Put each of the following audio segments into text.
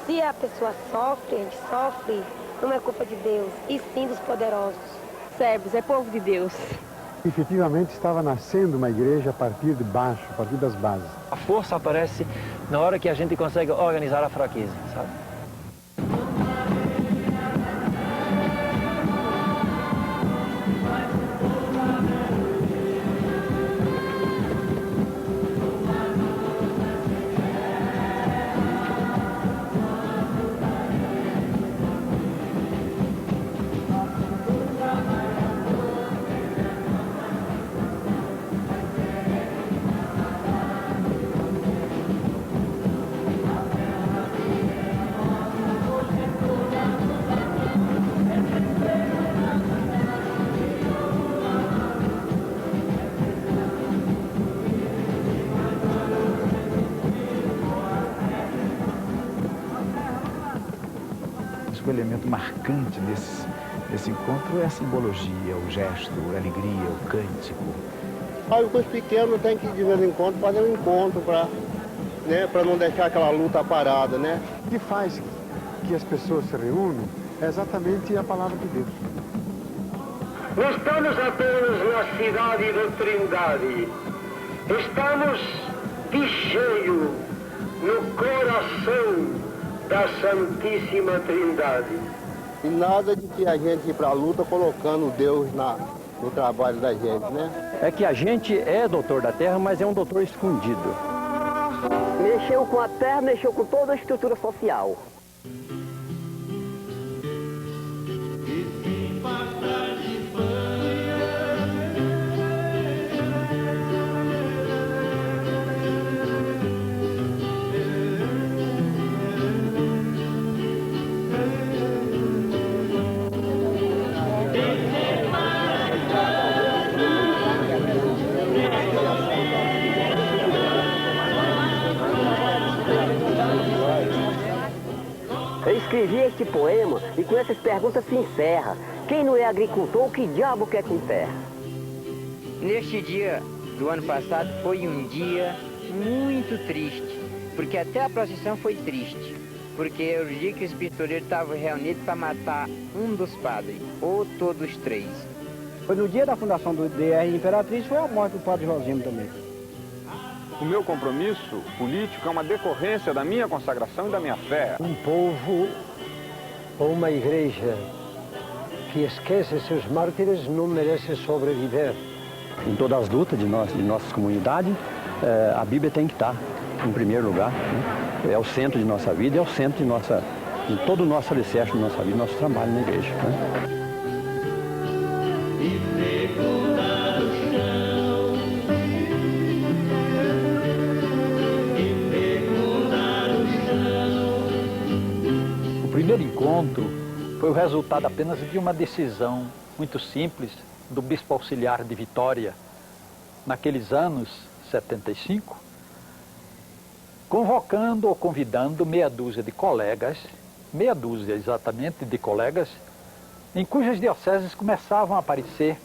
Se a pessoa sofre, a gente sofre, não é culpa de Deus, e sim dos poderosos. Servos, é povo de Deus. Efetivamente estava nascendo uma igreja a partir de baixo, a partir das bases. A força aparece na hora que a gente consegue organizar a fraqueza, sabe? O elemento marcante desse encontro é a simbologia, o gesto, a alegria, o cântico. Os coisas pequenos tem que de vez em quando fazer um encontro para não deixar aquela luta parada, né? O que faz que as pessoas se reúnam é exatamente a palavra de Deus. Não estamos apenas na cidade da Trindade, estamos de cheio no coração da Santíssima Trindade. E nada de que a gente ir para a luta colocando Deus no trabalho da gente, né? É que a gente é doutor da terra, mas é um doutor escondido. Mexeu com a terra, mexeu com toda a estrutura social. Eu escrevi este poema e com essas perguntas se encerra. Quem não é agricultor, que diabo quer com terra? Neste dia do ano passado foi um dia muito triste, porque até a procissão foi triste, porque era o dia que os pistoleiros estavam reunidos para matar um dos padres, ou todos os três. Foi no dia da fundação do DR Imperatriz, foi a morte do padre Josimo também. O meu compromisso político é uma decorrência da minha consagração e da minha fé. Um povo ou uma igreja que esquece seus mártires não merece sobreviver. Em todas as lutas de nossas comunidades, a Bíblia tem que estar em primeiro lugar, né? É o centro de nossa vida, é o centro de todo o nosso alicerce de nossa vida, nosso trabalho na igreja, né? O primeiro encontro foi o resultado apenas de uma decisão muito simples do bispo auxiliar de Vitória, naqueles anos 75, convocando ou convidando meia dúzia de colegas, meia dúzia exatamente de colegas, em cujas dioceses começavam a aparecer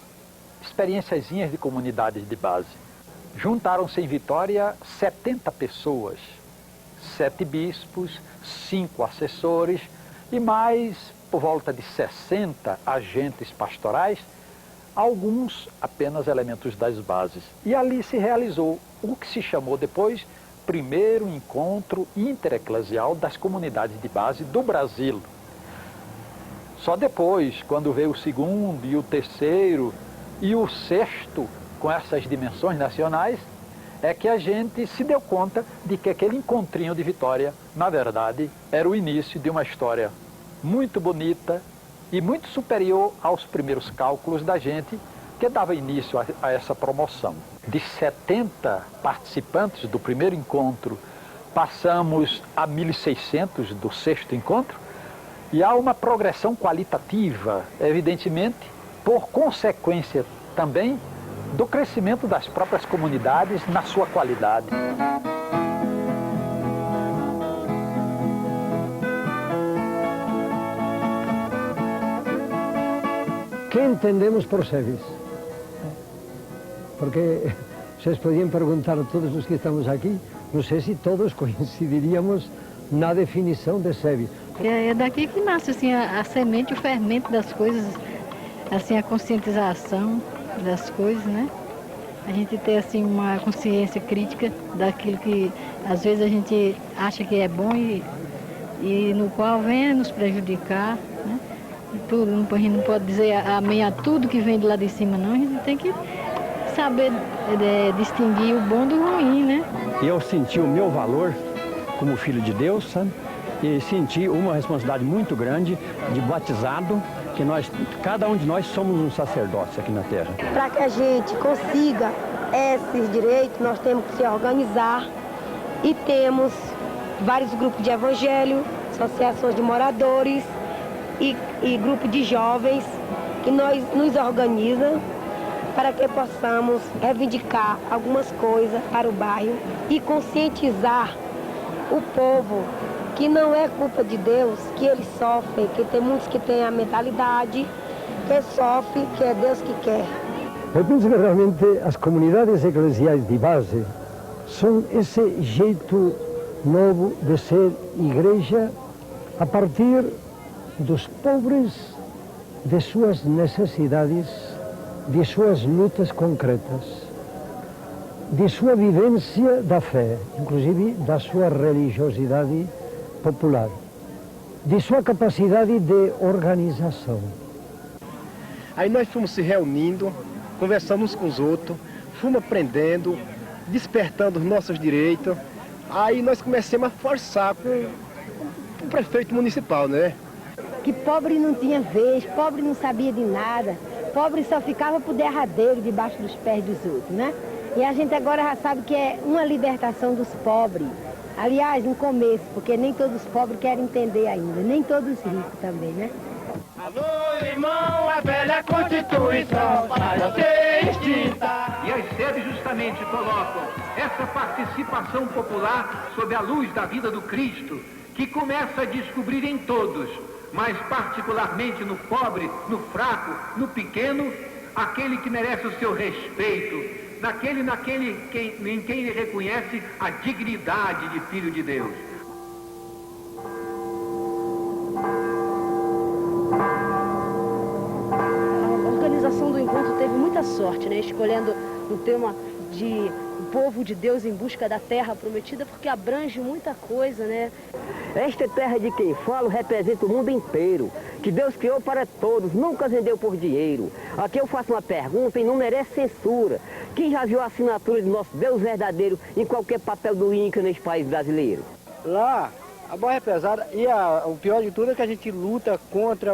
experiênciazinhas de comunidades de base. Juntaram-se em Vitória 70 pessoas, 7 bispos, 5 assessores e mais por volta de 60 agentes pastorais, alguns apenas elementos das bases. E ali se realizou o que se chamou depois primeiro encontro intereclesial das comunidades de base do Brasil. Só depois, quando veio o segundo e o terceiro e o sexto, com essas dimensões nacionais, é que a gente se deu conta de que aquele encontrinho de Vitória, na verdade, era o início de uma história muito bonita e muito superior aos primeiros cálculos da gente que dava início a essa promoção. De 70 participantes do primeiro encontro, passamos a 1.600 do sexto encontro, e há uma progressão qualitativa, evidentemente, por consequência também do crescimento das próprias comunidades na sua qualidade. Que entendemos por serviço? Porque vocês podiam perguntar a todos os que estamos aqui, não sei se todos coincidiríamos na definição de SEB. É daqui que nasce assim, a semente, o fermento das coisas, assim, a conscientização das coisas, né? A gente ter assim, uma consciência crítica daquilo que às vezes a gente acha que é bom e no qual vem nos prejudicar, né? E tudo, a gente não pode dizer amém a tudo que vem de lá de cima, não. A gente tem que saber distinguir o bom do ruim, né? E eu senti o meu valor como filho de Deus, sabe? E senti uma responsabilidade muito grande de batizado, que cada um de nós somos um sacerdócio aqui na Terra. Para que a gente consiga esses direitos, nós temos que se organizar e temos vários grupos de evangelho, associações de moradores e grupos de jovens que nós nos organizam para que possamos reivindicar algumas coisas para o bairro e conscientizar o povo que não é culpa de Deus, que eles sofrem, que tem muitos que têm a mentalidade, que sofrem, que é Deus que quer. Eu penso que realmente as comunidades eclesiais de base são esse jeito novo de ser igreja a partir dos pobres, de suas necessidades, de suas lutas concretas, de sua vivência da fé, inclusive da sua religiosidade popular, de sua capacidade de organização. Aí nós fomos se reunindo, conversando uns com os outros, fomos aprendendo, despertando os nossos direitos. Aí nós começamos a forçar com o prefeito municipal, né? Que pobre não tinha vez, pobre não sabia de nada, pobre só ficava por derradeiro debaixo dos pés dos outros, né? E a gente agora já sabe que é uma libertação dos pobres. Aliás, no começo, porque nem todos os pobres querem entender ainda, nem todos os ricos também, né? Alô, irmão, a velha Constituição vai ser extinta. E as SEBs justamente colocam essa participação popular sob a luz da vida do Cristo, que começa a descobrir em todos, mas particularmente no pobre, no fraco, no pequeno, aquele que merece o seu respeito, em quem ele reconhece a dignidade de filho de Deus. A organização do encontro teve muita sorte, né? Escolhendo o tema de o povo de Deus em busca da terra prometida, porque abrange muita coisa, né? Esta terra de quem falo representa o mundo inteiro, que Deus criou para todos, nunca vendeu por dinheiro. Aqui eu faço uma pergunta e não merece censura. Quem já viu a assinatura do nosso Deus verdadeiro em qualquer papel do INCRA nesse país brasileiro? Lá, a boia é pesada e o pior de tudo é que a gente luta contra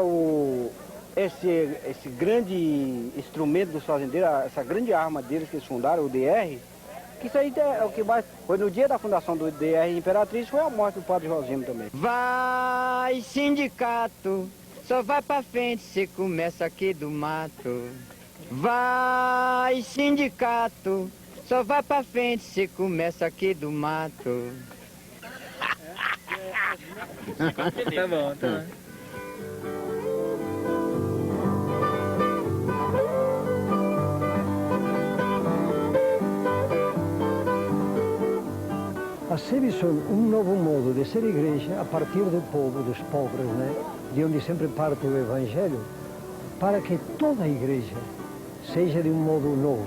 esse grande instrumento dos fazendeiros, essa grande arma deles que eles fundaram, o DR, que isso aí é o que mais... Foi no dia da fundação do DR Imperatriz, foi a morte do padre Rosimo também. Vai, sindicato, só vai pra frente, cê começa aqui do mato. Vai, sindicato, só vai pra frente, cê começa aqui do mato. Tá bom, tá bom. As SEBs são um novo modo de ser igreja a partir do povo, dos pobres, né? De onde sempre parte o Evangelho, para que toda a igreja seja de um modo novo.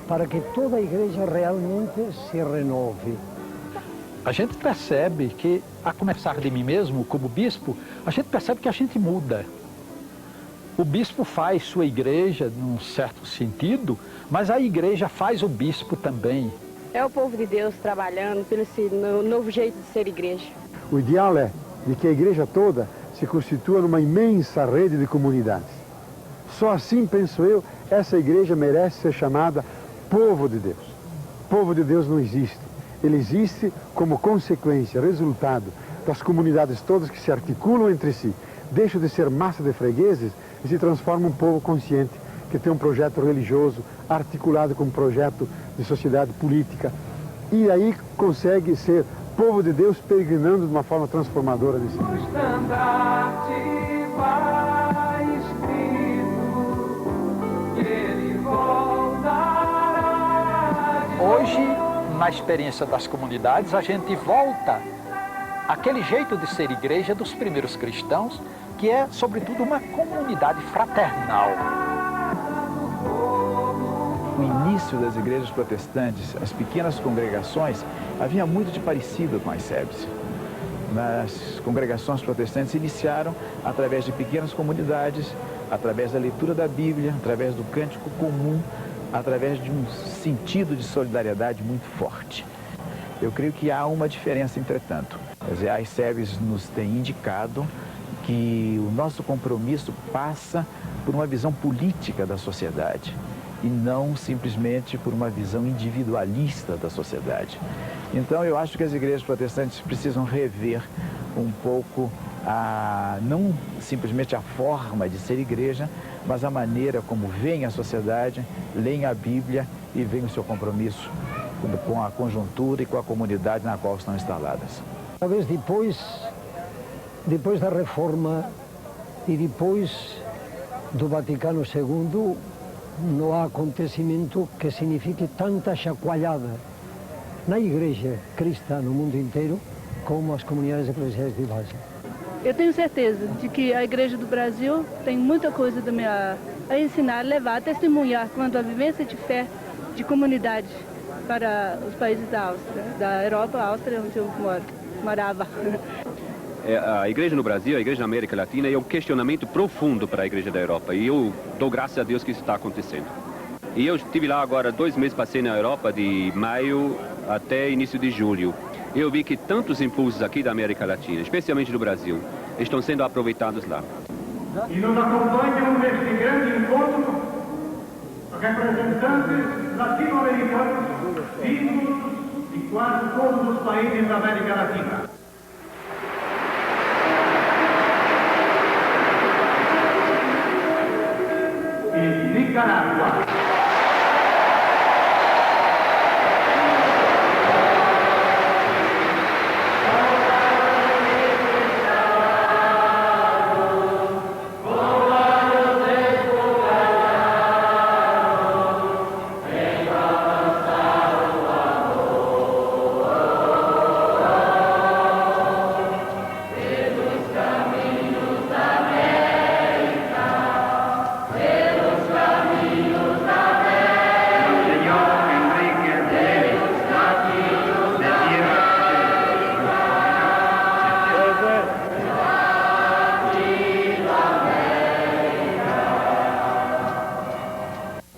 Para que toda a igreja realmente se renove. A gente percebe que, a começar de mim mesmo, como bispo, a gente percebe que a gente muda. O bispo faz sua igreja, num certo sentido, mas a igreja faz o bispo também. É o povo de Deus trabalhando pelo esse novo jeito de ser igreja. O ideal é de que a igreja toda se constitua numa imensa rede de comunidades. Só assim, penso eu, essa igreja merece ser chamada povo de Deus. Povo de Deus não existe. Ele existe como consequência, resultado das comunidades todas que se articulam entre si, deixam de ser massa de fregueses e se transformam em um povo consciente, que tem um projeto religioso articulado com um projeto de sociedade política, e aí consegue ser povo de Deus peregrinando de uma forma transformadora de si. O estandarte vai escrito, ele voltará. Hoje na experiência das comunidades, a gente volta àquele jeito de ser igreja dos primeiros cristãos, que é, sobretudo, uma comunidade fraternal. No início das igrejas protestantes, as pequenas congregações, havia muito de parecido com as SEBs. As congregações protestantes se iniciaram através de pequenas comunidades, através da leitura da Bíblia, através do cântico comum, através de um sentido de solidariedade muito forte. Eu creio que há uma diferença, entretanto. Quer dizer, as SEBs nos têm indicado que o nosso compromisso passa por uma visão política da sociedade e não simplesmente por uma visão individualista da sociedade. Então, eu acho que as igrejas protestantes precisam rever um pouco, não simplesmente a forma de ser igreja, mas a maneira como veem a sociedade, leem a Bíblia e veem o seu compromisso com a conjuntura e com a comunidade na qual estão instaladas. Talvez depois da Reforma e depois do Vaticano II, não há acontecimento que signifique tanta chacoalhada na igreja cristã no mundo inteiro como as comunidades eclesiais de base. Eu tenho certeza de que a Igreja do Brasil tem muita coisa a ensinar, levar, a testemunhar quanto à vivência de fé de comunidade para os países da Áustria, da Europa, Áustria, onde eu morava. A igreja no Brasil, a igreja na América Latina, é um questionamento profundo para a igreja da Europa. E eu dou graças a Deus que isso está acontecendo. E eu estive lá agora 2 meses, passei na Europa, de maio até início de julho. Eu vi que tantos impulsos aqui da América Latina, especialmente do Brasil, estão sendo aproveitados lá. E nos acompanham neste grande encontro representantes latino-americanos vindos de quase todos os países da América Latina. E Nicarágua.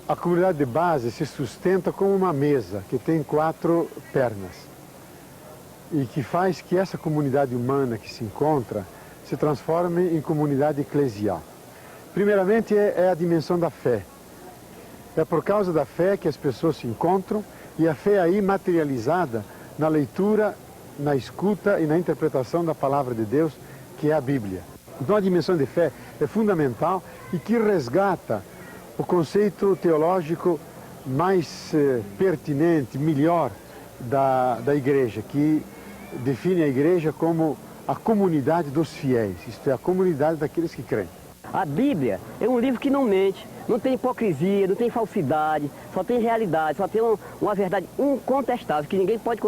A comunidade de base se sustenta como uma mesa que tem 4 pernas e que faz que essa comunidade humana que se encontra se transforme em comunidade eclesial. Primeiramente é a dimensão da fé. É por causa da fé que as pessoas se encontram e a fé aí materializada na leitura, na escuta e na interpretação da palavra de Deus, que é a Bíblia. Então a dimensão de fé é fundamental e que resgata o conceito teológico mais pertinente, melhor da igreja, que define a igreja como a comunidade dos fiéis, isto é, a comunidade daqueles que creem. A Bíblia é um livro que não mente, não tem hipocrisia, não tem falsidade, só tem realidade, só tem uma verdade incontestável, que ninguém pode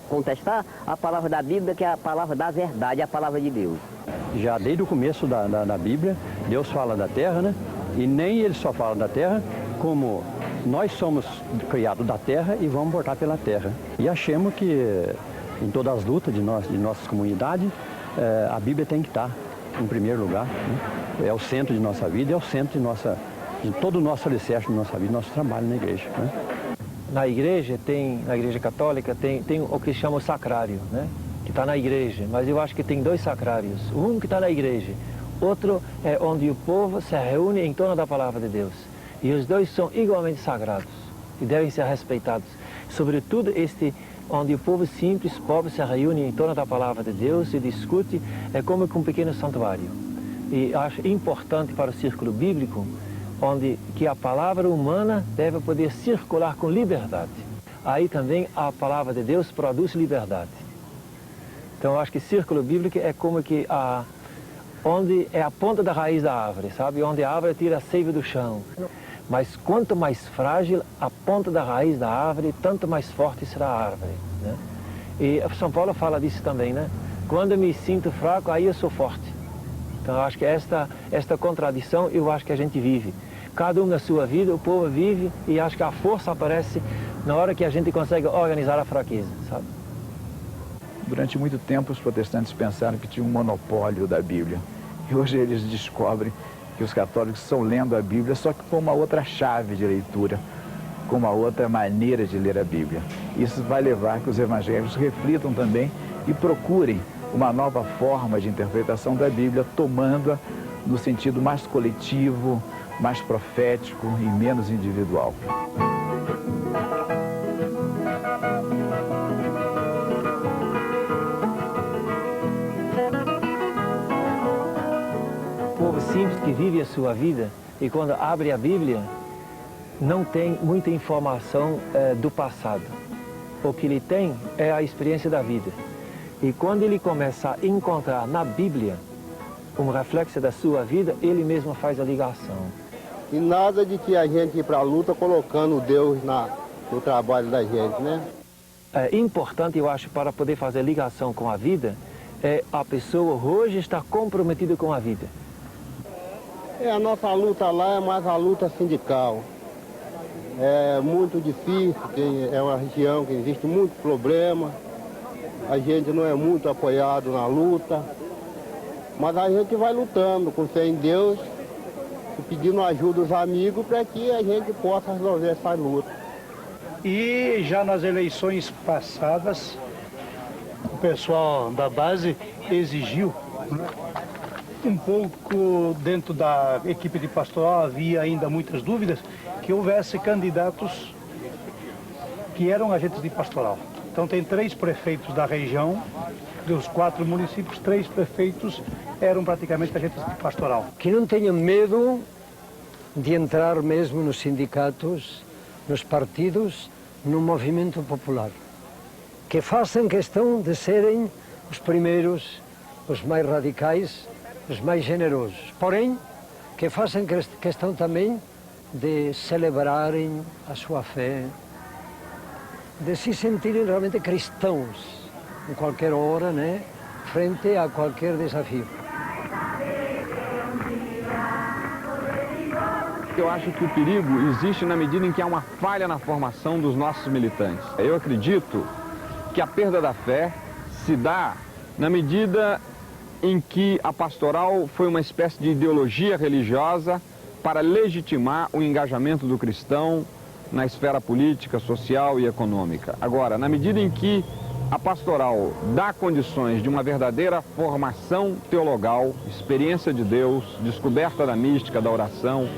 contestar a palavra da Bíblia, que é a palavra da verdade, a palavra de Deus. Já desde o começo da Bíblia, Deus fala da terra, né? E nem ele só fala da terra, como nós somos criados da terra e vamos voltar pela terra. E achamos que em todas as lutas de nossas comunidades, a Bíblia tem que estar em primeiro lugar, né? É o centro de nossa vida, é o centro de todo o nosso alicerce de nossa vida, nosso trabalho na igreja, né? Na igreja católica, tem o que se chama o sacrário, né? Que está na igreja, mas eu acho que tem 2 sacrários. Um que está na igreja, outro é onde o povo se reúne em torno da palavra de Deus. E os 2 são igualmente sagrados e devem ser respeitados. Sobretudo onde o povo simples, pobre, se reúne em torno da palavra de Deus e discute, é como um pequeno santuário. E acho importante para o círculo bíblico, que a palavra humana deve poder circular com liberdade. Aí também a palavra de Deus produz liberdade. Então eu acho que círculo bíblico é como que onde é a ponta da raiz da árvore, sabe? Onde a árvore tira a seiva do chão. Mas quanto mais frágil a ponta da raiz da árvore, tanto mais forte será a árvore, né? E São Paulo fala disso também, né? Quando eu me sinto fraco, aí eu sou forte. Então eu acho que esta contradição, eu acho que a gente vive. Cada um na sua vida, o povo vive, e acho que a força aparece na hora que a gente consegue organizar a fraqueza, sabe? Durante muito tempo os protestantes pensaram que tinham um monopólio da Bíblia. E hoje eles descobrem que os católicos estão lendo a Bíblia só que com uma outra chave de leitura, com uma outra maneira de ler a Bíblia. Isso vai levar que os evangélicos reflitam também e procurem uma nova forma de interpretação da Bíblia, tomando-a no sentido mais coletivo, mais profético e menos individual. O povo simples que vive a sua vida e quando abre a Bíblia não tem muita informação do passado. O que ele tem é a experiência da vida. E quando ele começa a encontrar na Bíblia um reflexo da sua vida, ele mesmo faz a ligação. E nada de que a gente ir para a luta colocando Deus no trabalho da gente, né? É importante, eu acho, para poder fazer ligação com a vida, é a pessoa hoje estar comprometida com a vida. A nossa luta lá é mais a luta sindical. É muito difícil, é uma região que existe muito problema. A gente não é muito apoiado na luta, mas a gente vai lutando com fé em Deus e pedindo ajuda dos amigos para que a gente possa resolver essa luta. E já nas eleições passadas, o pessoal da base exigiu, um pouco dentro da equipe de pastoral, havia ainda muitas dúvidas, que houvesse candidatos que eram agentes de pastoral. Então tem 3 prefeitos da região, dos 4 municípios, 3 prefeitos eram praticamente agentes de pastoral. Que não tenham medo de entrar mesmo nos sindicatos, nos partidos, no movimento popular. Que façam questão de serem os primeiros, os mais radicais, os mais generosos. Porém, que façam questão também de celebrarem a sua fé, de se sentirem realmente cristãos em qualquer hora, né, frente a qualquer desafio. Eu acho que o perigo existe na medida em que há uma falha na formação dos nossos militantes. Eu acredito que a perda da fé se dá na medida em que a pastoral foi uma espécie de ideologia religiosa para legitimar o engajamento do cristão na esfera política, social e econômica. Agora, na medida em que a pastoral dá condições de uma verdadeira formação teologal, experiência de Deus, descoberta da mística, da oração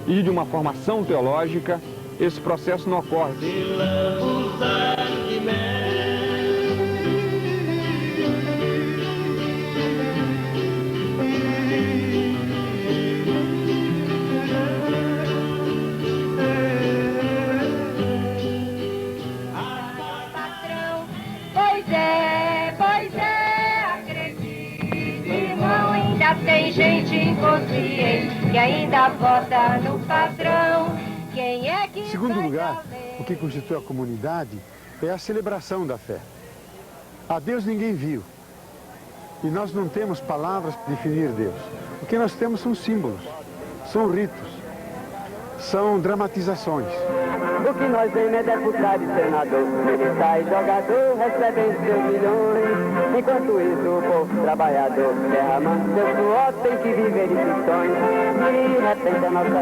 e de uma formação teológica, esse processo não ocorre. Tem gente inconsciente que ainda vota no patrão. Quem é que... Em segundo lugar, o que constitui a comunidade é a celebração da fé. A Deus ninguém viu. E nós não temos palavras para definir Deus. O que nós temos são símbolos, são ritos, são dramatizações. O que nós vemos é deputado e senador, militar e jogador, recebem seus milhões. Enquanto isso, o povo trabalhador, derramando seu suor, tem que viver de questões. De repente, a nossa